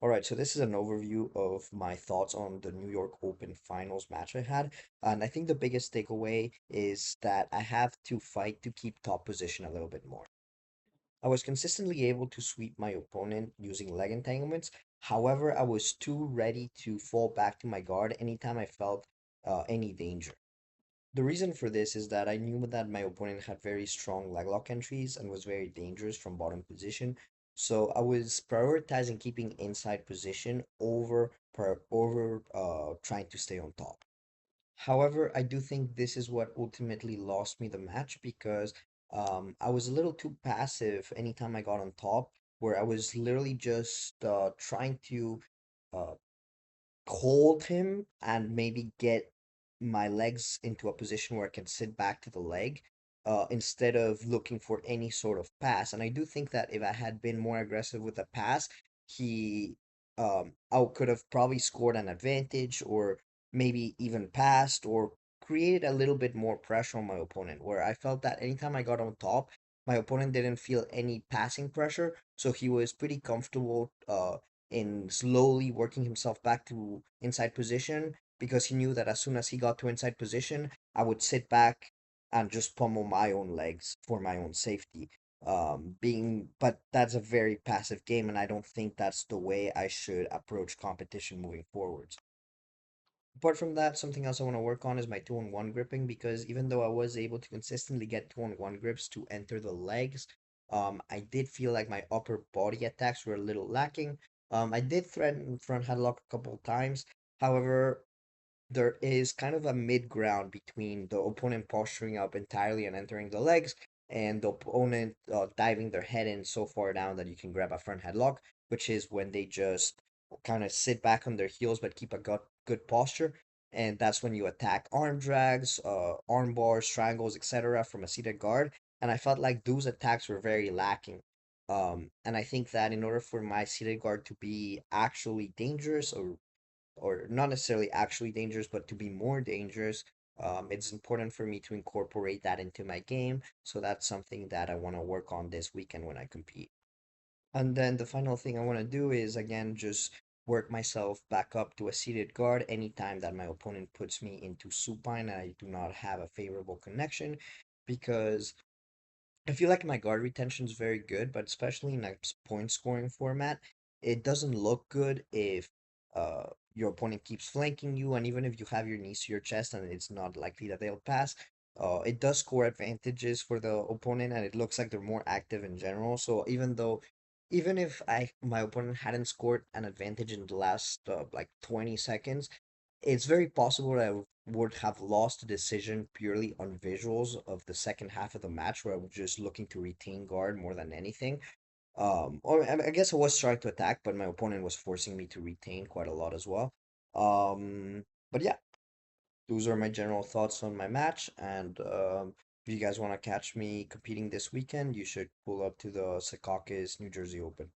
All right, so this is an overview of my thoughts on the New York Open finals match I had. And I think the biggest takeaway is that I have to fight to keep top position a little bit more. I was consistently able to sweep my opponent using leg entanglements. However, I was too ready to fall back to my guard anytime I felt any danger. The reason for this is that I knew that my opponent had very strong leg lock entries and was very dangerous from bottom position. So I was prioritizing keeping inside position over trying to stay on top. However, I do think this is what ultimately lost me the match because I was a little too passive anytime I got on top, where I was literally just trying to uh, hold him and maybe get my legs into a position where I can sit back to the leg instead of looking for any sort of pass. And I do think that if I had been more aggressive with the pass, he I could have probably scored an advantage or maybe even passed or created a little bit more pressure on my opponent where I felt that anytime I got on top, my opponent didn't feel any passing pressure, so he was pretty comfortable in slowly working himself back to inside position because he knew that as soon as he got to inside position, I would sit back and just pummel my own legs for my own safety. But that's a very passive game, and I don't think that's the way I should approach competition moving forwards. Apart from that, something else I want to work on is my 2-on-1 gripping because even though I was able to consistently get 2-on-1 grips to enter the legs, I did feel like my upper body attacks were a little lacking. I did threaten front headlock a couple of times. However, there is kind of a mid ground between the opponent posturing up entirely and entering the legs and the opponent diving their head in so far down that you can grab a front headlock, which is when they just kind of sit back on their heels but keep a good posture. And that's when you attack arm drags, arm bars, strangles, etc. from a seated guard. And I felt like those attacks were very lacking. And I think that in order for my seated guard to be actually dangerous or not necessarily actually dangerous, but to be more dangerous, it's important for me to incorporate that into my game. So that's something that I want to work on this weekend when I compete. And then the final thing I want to do is again just work myself back up to a seated guard anytime that my opponent puts me into supine and I do not have a favorable connection because I feel like my guard retention is very good, but especially in a point scoring format, it doesn't look good if your opponent keeps flanking you, and even if you have your knees to your chest and it's not likely that they'll pass, it does score advantages for the opponent, and it looks like they're more active in general. So even if my opponent hadn't scored an advantage in the last like 20 seconds, it's very possible that I would have lost the decision purely on visuals of the second half of the match, where I was just looking to retain guard more than anything. Or I guess I was trying to attack, but my opponent was forcing me to retain quite a lot as well. But yeah, those are my general thoughts on my match. And if you guys want to catch me competing this weekend, you should pull up to the Secaucus New Jersey Open.